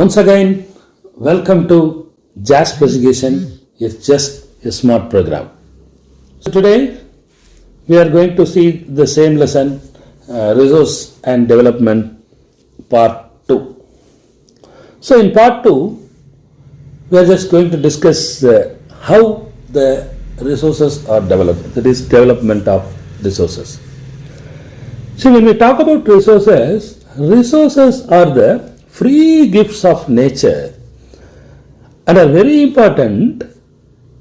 Once again, welcome to Jazz Presentation. It's just a smart program. So today we are going to see the same lesson, Resource and Development Part 2. So in Part 2, we are just going to discuss how the resources are developed, that is development of resources. So when we talk about resources, resources are the free gifts of nature and are very important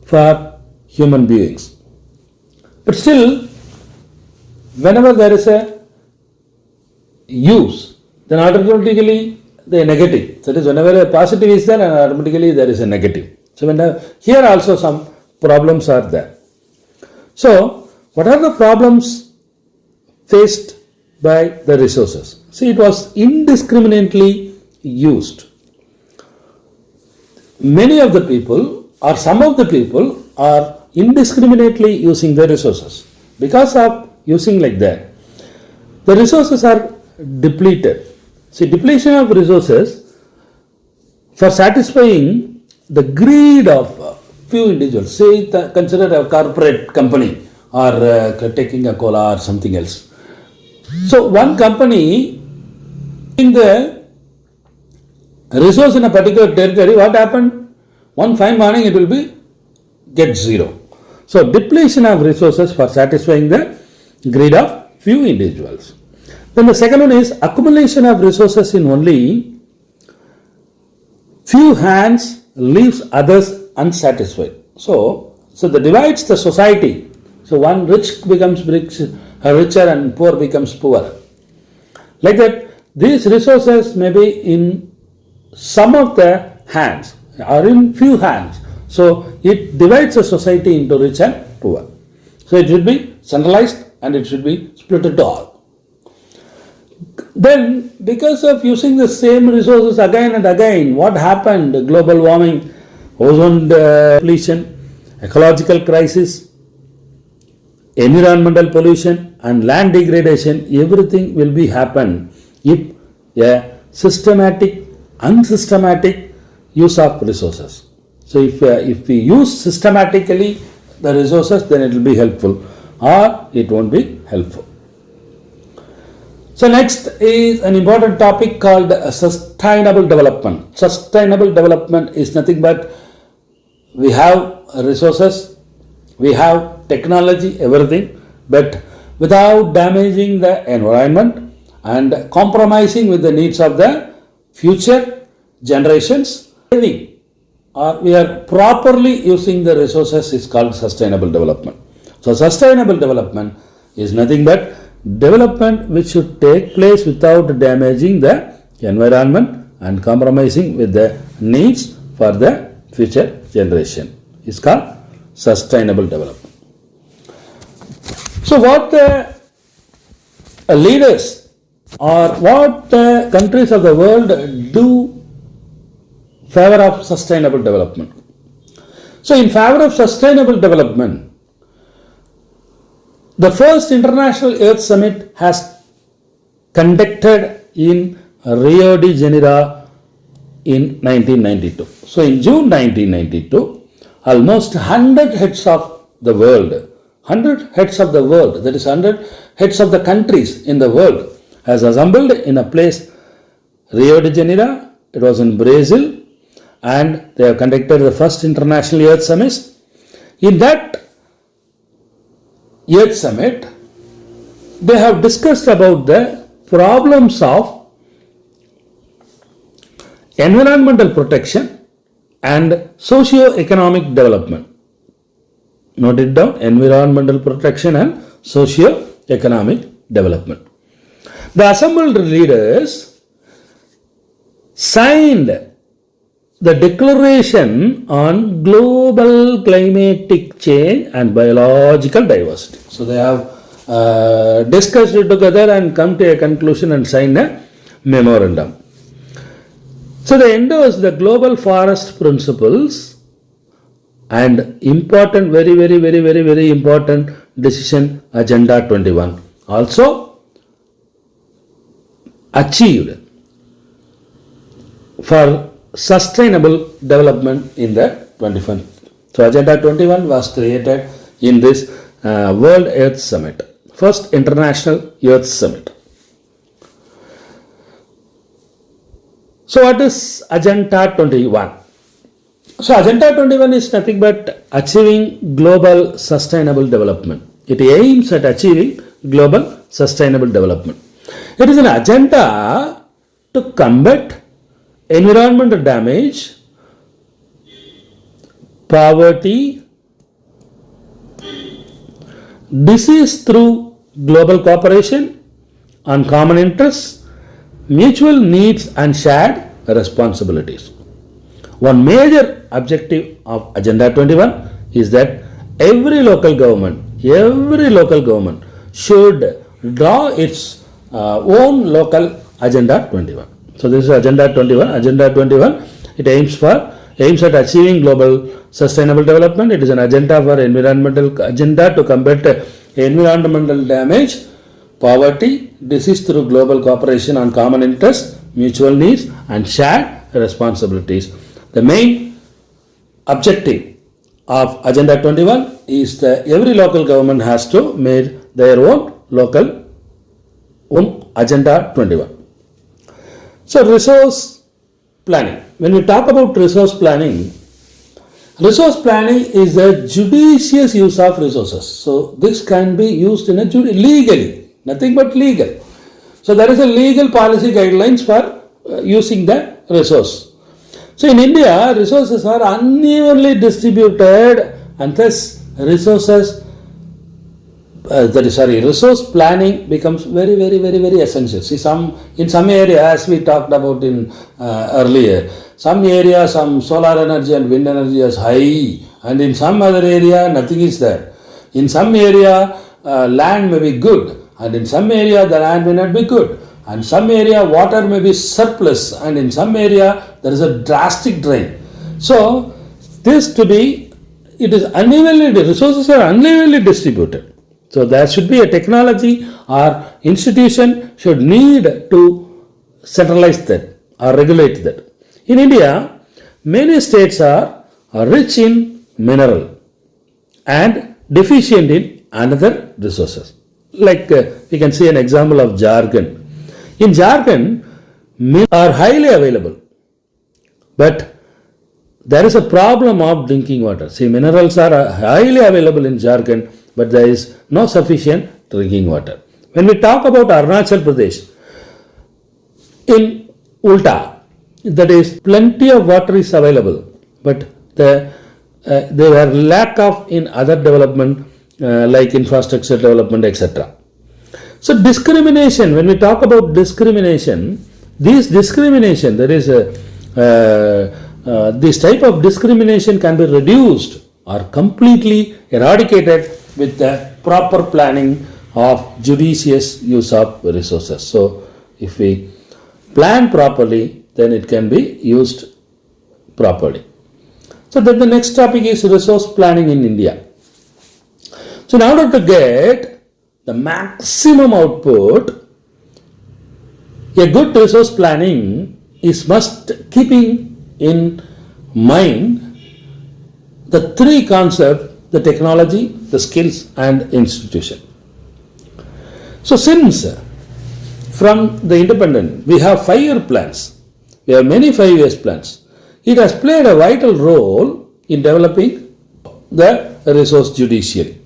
for human beings. But still, whenever there is a use, then automatically the negative. That is, whenever a positive is there, and automatically there is a negative. So here also some problems are there. So what are the problems faced by the resources? See, it was indiscriminately used. Many of the people or some of the people are indiscriminately using the resources. Because of using like that, the resources are depleted. See, depletion of resources for satisfying the greed of few individuals. Say, consider a corporate company or taking a cola or something else. So one company in the resource in a particular territory, what happened? One fine morning it will be get zero. So depletion of resources for satisfying the greed of few individuals. Then the second one is accumulation of resources in only few hands leaves others unsatisfied. So that divides the society. So one rich becomes richer and poor becomes poor. Like that, these resources may be in some of the hands or in few hands. So it divides the society into rich and poor. So it should be centralized and it should be split into all. Then because of using the same resources again and again, what happened? Global warming, ozone depletion, ecological crisis, environmental pollution and land degradation, everything will be happen if a unsystematic use of resources. So if we use systematically the resources, then it will be helpful or it won't be helpful. So next is an important topic called sustainable development. Sustainable development is nothing but we have resources, we have technology, everything, but without damaging the environment and compromising with the needs of the future generations, or we are properly using the resources is called sustainable development. So sustainable development is nothing but development which should take place without damaging the environment and compromising with the needs for the future generation is called sustainable development. So what the leaders or what the countries of the world do favor of sustainable development. So in favor of sustainable development, the first International Earth Summit has conducted in Rio de Janeiro in 1992. So in June 1992, almost 100 heads of the world, that is 100 heads of the countries in the world has assembled in a place, Rio de Janeiro. It was in Brazil, and they have conducted the first International Earth Summit. In that Earth Summit, they have discussed about the problems of environmental protection and socio-economic development. Note it down, environmental protection and socio-economic development. The assembled leaders signed the Declaration on Global Climatic Change and Biological Diversity. So they have discussed it together and come to a conclusion and signed a memorandum. So they endorse the Global Forest Principles and important, very important decision, Agenda 21. Also achieved for sustainable development in the 21st. So Agenda 21 was created in this World Earth Summit, first International Earth Summit. So what is Agenda 21? So Agenda 21 is nothing but achieving global sustainable development. It aims at achieving global sustainable development. It is an agenda to combat environmental damage, poverty, disease through global cooperation on common interests, mutual needs and shared responsibilities. One major objective of Agenda 21 is that every local government should draw its own local Agenda 21. So this is Agenda 21. Agenda 21, it aims at achieving global sustainable development. It is an agenda for environmental agenda to combat environmental damage, poverty, disease through global cooperation on common interests, mutual needs and shared responsibilities. The main objective of Agenda 21 is that every local government has to make their own Agenda 21. So resource planning. When we talk about resource planning is the judicious use of resources. So this can be used in legally, nothing but legal. So there is a legal policy guidelines for using the resource. So in India, resources are unevenly distributed and thus resource planning becomes very essential. See, in some areas, as we talked about in earlier, some areas, some solar energy and wind energy is high, and in some other area, nothing is there. In some area, land may be good, and in some area, the land may not be good. And some area, water may be surplus, and in some area, there is a drastic drain. So, resources are unevenly distributed. So there should be a technology or institution should need to centralize that or regulate that. In India, many states are rich in mineral and deficient in another resources. Like we can see an example of Jharkhand. In Jharkhand, minerals are highly available, but there is a problem of drinking water. See, minerals are highly available in Jharkhand, but there is no sufficient drinking water. When we talk about Arunachal Pradesh, in Ulta, that is plenty of water is available, but there are lack of in other development like infrastructure development, etc. So discrimination, when we talk about discrimination, this type of discrimination can be reduced or completely eradicated with the proper planning of judicious use of resources. So if we plan properly, then it can be used properly. So then the next topic is resource planning in India. So in order to get the maximum output, a good resource planning is must keeping in mind the three concepts: the technology, the skills and institution. So since from the independent we have 5-year plans, we have many 5-year plans, it has played a vital role in developing the resource judiciary.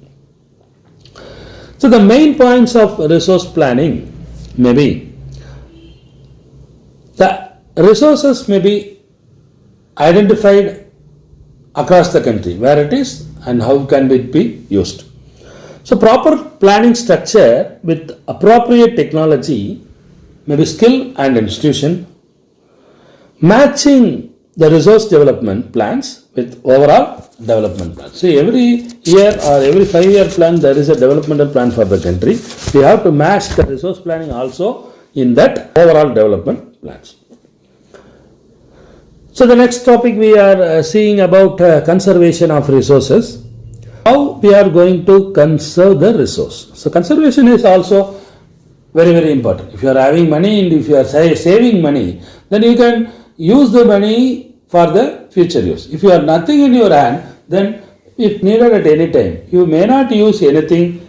So the main points of resource planning may be: the resources may be identified across the country, where it is and how can it be used. So proper planning structure with appropriate technology, maybe skill and institution, matching the resource development plans with overall development plan. See, every year or every 5-year plan there is a developmental plan for the country. We have to match the resource planning also in that overall development plans. So the next topic we are seeing about conservation of resources. How we are going to conserve the resource. So conservation is also very important. If you are having money and if you are saving money, then you can use the money for the future use. If you have nothing in your hand, then if needed at any time, you may not use anything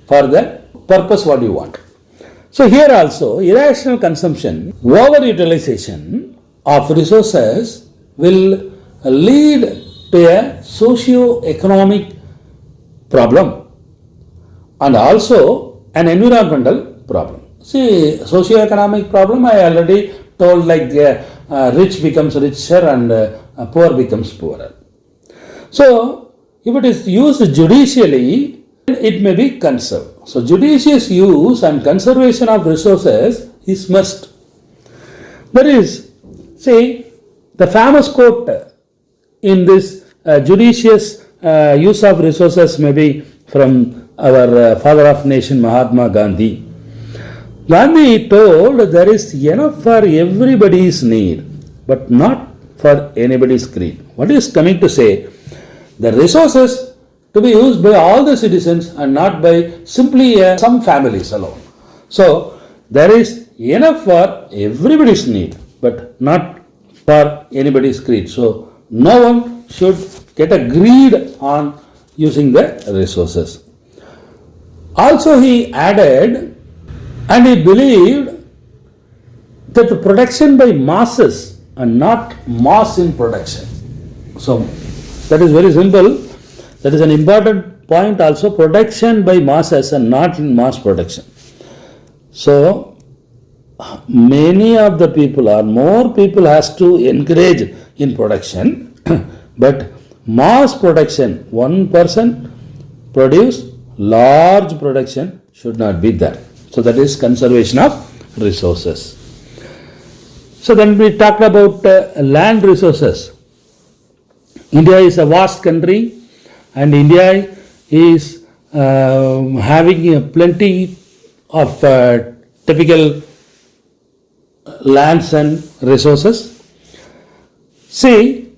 for the purpose what you want. So here also, irrational consumption, overutilization of resources will lead to a socio-economic problem and also an environmental problem. See, socio-economic problem I already told, like rich becomes richer and poor becomes poorer. So, if it is used judicially, it may be conserved. So, judicious use and conservation of resources is must. That is, see, the famous quote in this judicious use of resources may be from our father of nation Mahatma Gandhi. Gandhi told there is enough for everybody's need, but not for anybody's greed. What is coming to say? The resources to be used by all the citizens and not by simply some families alone. So, there is enough for everybody's need, but not for anybody's greed. So, no one should get a greed on using the resources. Also, he added, and he believed that the production by masses and not mass in production. So, that is very simple. That is an important point also, production by masses and not in mass production. So, many of the people or more people has to encourage in production, but mass production, one person produce large production should not be there. So, that is conservation of resources. So, then we talked about land resources. India is a vast country and India is having plenty of typical lands and resources. See,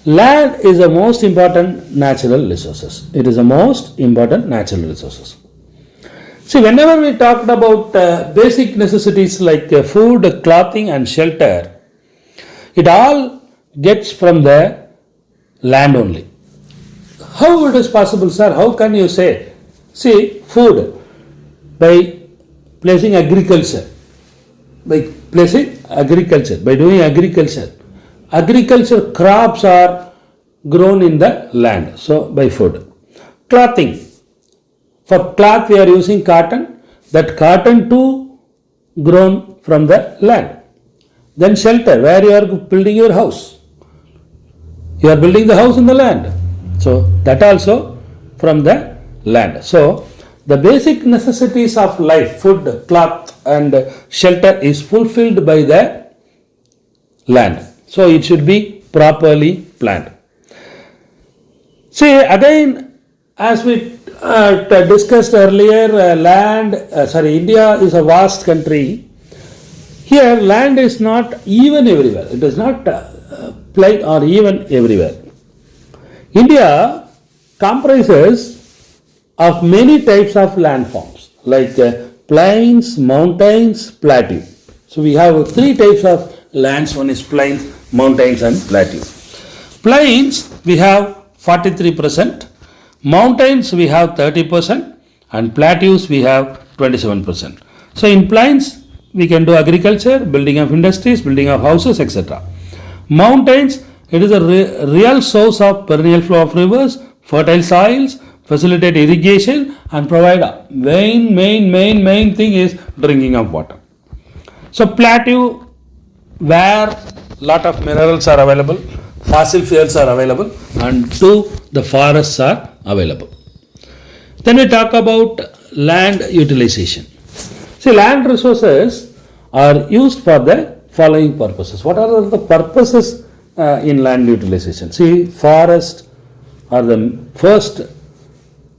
land is the most important natural resources. It is the most important natural resources. See, whenever we talked about basic necessities like food, clothing and shelter, it all gets from the land only. How it is possible, sir? How can you say? See, food, by placing agriculture, by doing agriculture. Agriculture crops are grown in the land, so by food. Clothing. For cloth we are using cotton, that cotton too grown from the land. Then shelter, where you are building your house. You are building the house in the land. So that also from the land. So the basic necessities of life, food, cloth and shelter is fulfilled by the land. So it should be properly planned. See, again, as we discussed earlier, India is a vast country. Here, land is not even everywhere. It is not plain or even everywhere. India comprises of many types of landforms like plains, mountains, plateau. So we have three types of lands. One is plains, mountains and plateau. Plains we have 43%. Mountains we have 30% and plateaus we have 27%. So in plains we can do agriculture, building of industries, building of houses, etc. Mountains, it is a real source of perennial flow of rivers, fertile soils, facilitate irrigation and provide a main thing is drinking of water. So plateau, where lot of minerals are available, fossil fuels are available and the forests are available. Then we talk about land utilization. See, land resources are used for the following purposes. What are the purposes in land utilization? See, forest are the first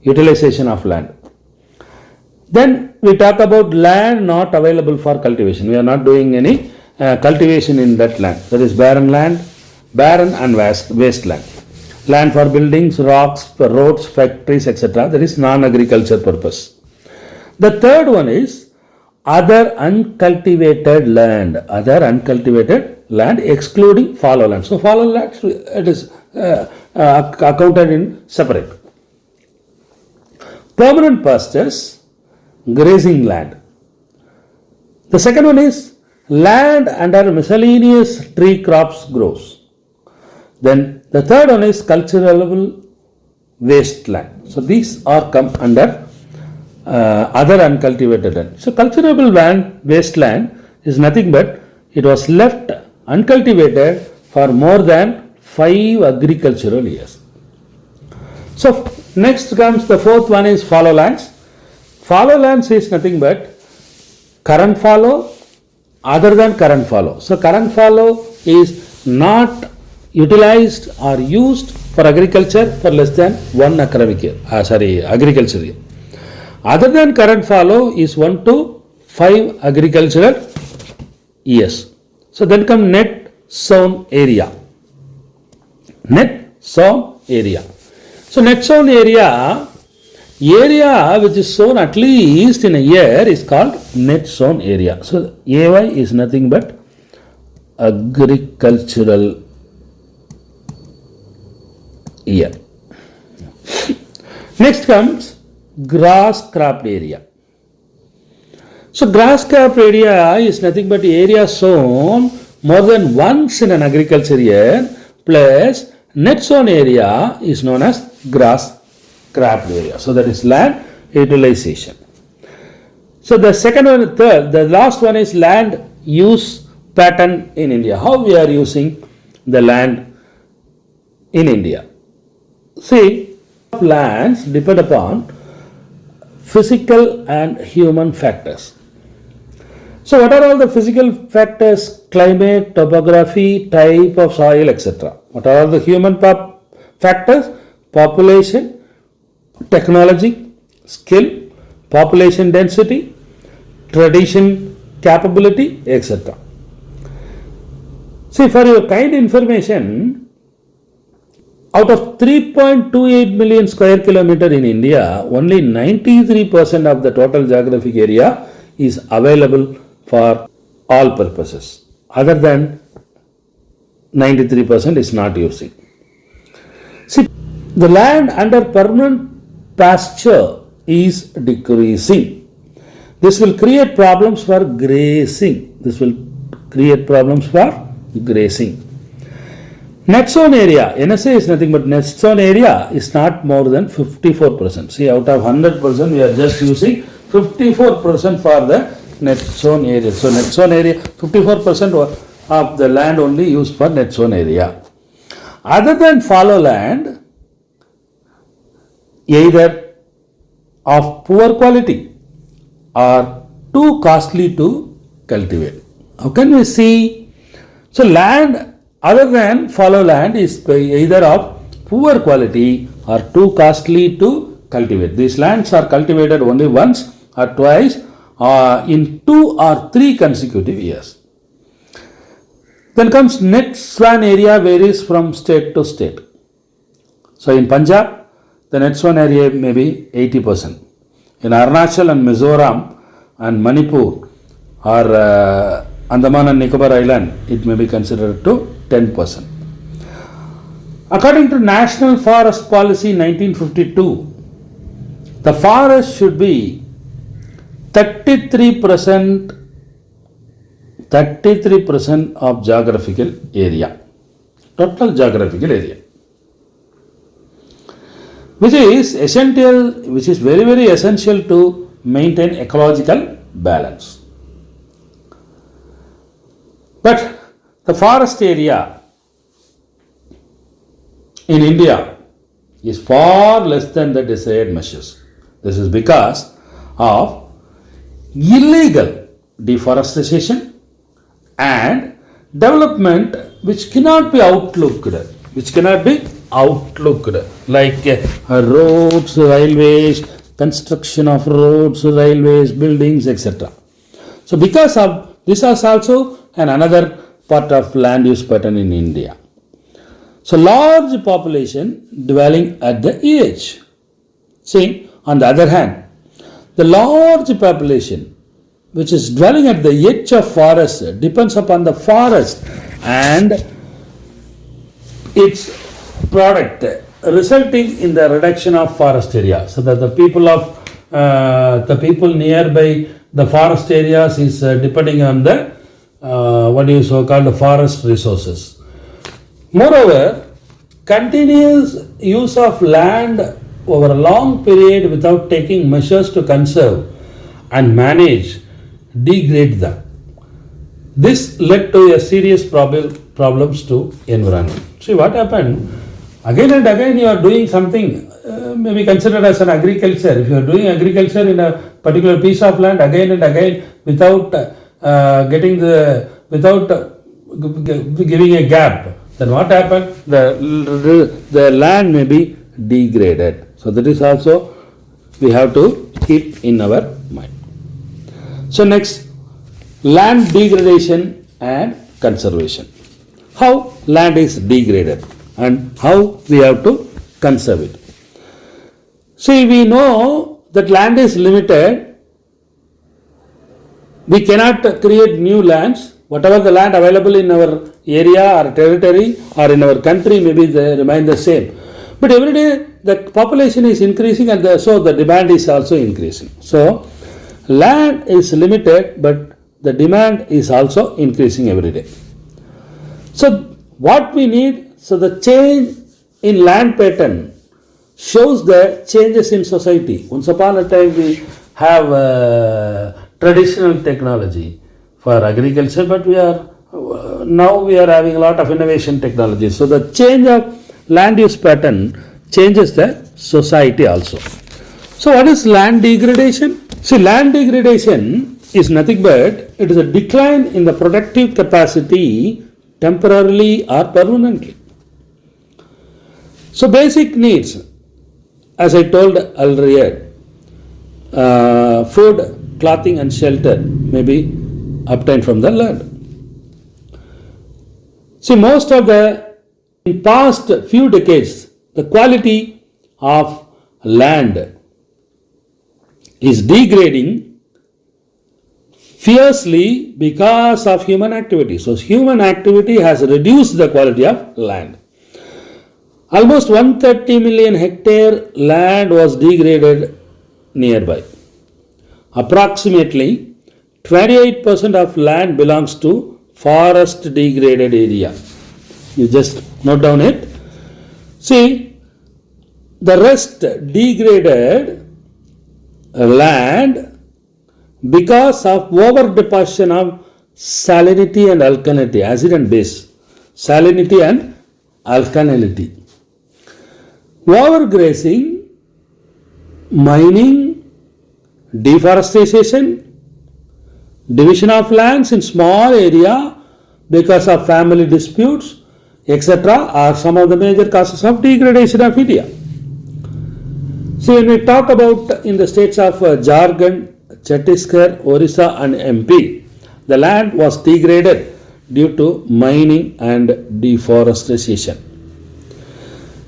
utilization of land. Then we talk about land not available for cultivation. We are not doing any cultivation in that land. That is barren land, barren and wasteland. Land for buildings, rocks, roads, factories, etc. That is non-agriculture purpose. The third one is other uncultivated land. Other uncultivated land excluding fallow land. So fallow land, it is accounted in separate. Permanent pastures, grazing land. The second one is land under miscellaneous tree crops grows. Then the third one is cultural wasteland. So these are come under other uncultivated land. So cultivable land, wasteland is nothing but it was left uncultivated for more than 5 agricultural years. So next comes the fourth one is fallow lands. Fallow lands is nothing but current fallow other than current fallow. So current fallow is not utilized or used for agriculture for less than 1 academic year, agriculture year. Other than current fallow is 1 to 5 agricultural years. So then come net sown area. Net sown area. So net sown area which is sown at least in a year is called net sown area. So AY is nothing but agricultural year. Next comes grass cropped area. So grass cropped area is nothing but area sown more than once in an agriculture year plus net sown area is known as grass cropped area. So that is land utilization. So the second one, third, the last one is land use pattern in India. How we are using the land in India. See, lands depend upon physical and human factors. So what are all the physical factors? Climate, topography, type of soil, etc. What are all the human factors? Population, technology, skill, population density, tradition, capability, etc. See, for your kind information, out of 3.28 million square kilometer in India, only 93% of the total geographic area is available for all purposes. Other than 93% is not using. See, the land under permanent pasture is decreasing. This will create problems for grazing. Net sown area, NSA is nothing but net sown area is not more than 54%. See, out of 100%, we are just using 54% for the net sown area. So, net sown area, 54% of the land only used for net sown area. Other than fallow land, either of poor quality or too costly to cultivate. How can we see? So, land other than fallow land is either of poor quality or too costly to cultivate. These lands are cultivated only once or twice in 2 or 3 consecutive years. Then comes net swan area varies from state to state. So in Punjab, the net swan area may be 80%. In Arunachal and Mizoram and Manipur or Andaman and Nicobar Island, it may be considered to 10%. According to National Forest Policy 1952, the forest should be 33% of geographical area, total geographical area, which is essential, which is very, very essential to maintain ecological balance. But the forest area in India is far less than the desired measures. This is because of illegal deforestation and development which cannot be outlooked, like roads, railways, construction of roads, railways, buildings, etc. So because of this is also another part of land use pattern in India. So large population dwelling at the edge. See, on the other hand, the large population which is dwelling at the edge of forest depends upon the forest and its product, resulting in the reduction of forest area. So that the people nearby the forest areas is depending on the what is so called the forest resources. Moreover, continuous use of land over a long period without taking measures to conserve and manage degrade them. This led to a serious problems to environment. See what happened? Again and again you are doing something maybe considered as an agriculture. If you are doing agriculture in a particular piece of land again and again without giving a gap, then what happened? The land may be degraded. So that is also we have to keep in our mind. So next, land degradation and conservation. How land is degraded and how we have to conserve it. See, we know that land is limited. We cannot create new lands. Whatever the land available in our area or territory or in our country, maybe they remain the same. But every day the population is increasing and so the demand is also increasing. So land is limited, but the demand is also increasing every day. So what we need, so the change in land pattern shows the changes in society. Once upon a time we have traditional technology for agriculture, but now we are having a lot of innovation technology. So the change of land use pattern changes the society also. So what is land degradation? See, land degradation is nothing but it is a decline in the productive capacity temporarily or permanently. So basic needs, as I told earlier, food, clothing and shelter may be obtained from the land. See, most of in past few decades, the quality of land is degrading fiercely because of human activity. So human activity has reduced the quality of land. Almost 130 million hectare land was degraded nearby. Approximately 28% of land belongs to forest degraded area. You just note down it. See, the rest degraded land because of over deposition of salinity and alkalinity, acid and base, salinity and alkalinity. Overgrazing, mining, deforestation, division of lands in small area because of family disputes, etc. are some of the major causes of degradation of India. So when we talk about in the states of Jharkhand, Chhattisgarh, Orissa and MP, the land was degraded due to mining and deforestation.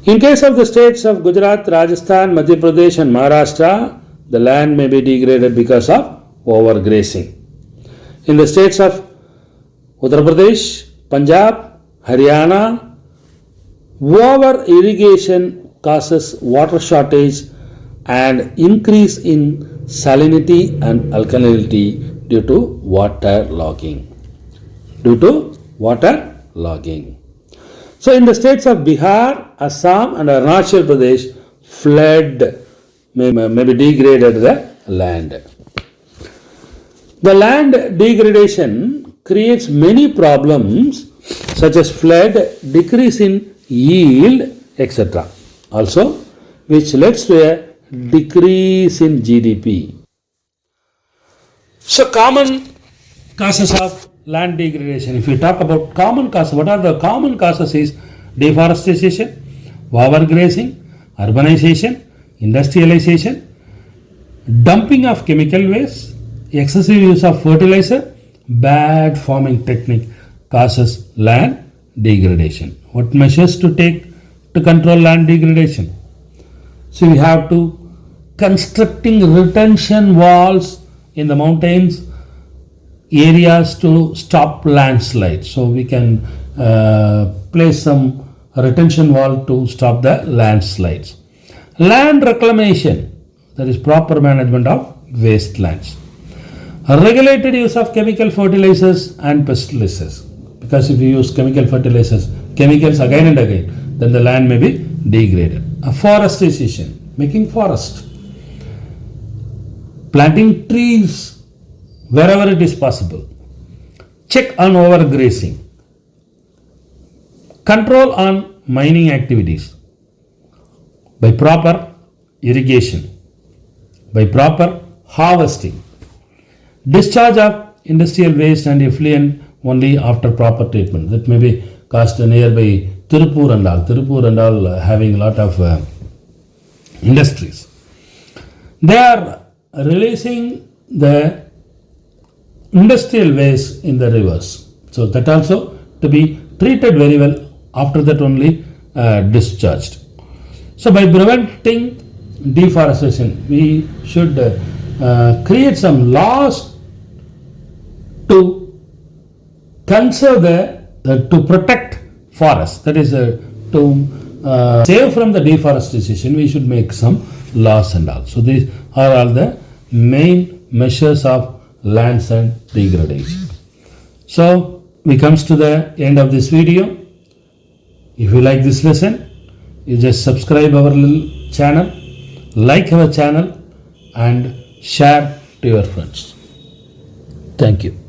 In case of the states of Gujarat, Rajasthan, Madhya Pradesh and Maharashtra, the land may be degraded because of overgrazing. In the states of Uttar Pradesh, Punjab, Haryana, over irrigation causes water shortage and increase in salinity and alkalinity due to water logging. So in the states of Bihar, Assam and Arunachal Pradesh, flood may be degraded the land. The land degradation creates many problems such as flood, decrease in yield, etc. Also, which leads to a decrease in GDP. So, common causes of land degradation. If we talk about common causes, what are the common causes is deforestation, overgrazing, urbanization, industrialization, dumping of chemical waste, excessive use of fertilizer, bad farming technique causes land degradation. What measures to take to control land degradation? So we have to constructing retention walls in the mountains areas to stop landslides. So we can place some retention wall to stop the landslides. Land reclamation, that is proper management of wastelands. Regulated use of chemical fertilizers and pesticides, because if you use chemical fertilizers, chemicals again and again, then the land may be degraded. Afforestation, making forest. Planting trees wherever it is possible. Check on overgrazing. Control on mining activities by proper irrigation, by proper harvesting. Discharge of industrial waste and effluent only after proper treatment. That may be caused nearby Tirupur and all having a lot of industries. They are releasing the industrial waste in the rivers. So that also to be treated very well, after that only discharged. So by preventing deforestation, we should create some laws to conserve to protect forests. That is to save from the deforestation, we should make some laws and all. So these are all the main measures of lands and degradation. So we comes to the end of this video. If you like this lesson, you just subscribe our little channel, like our channel, and share to your friends. Thank you.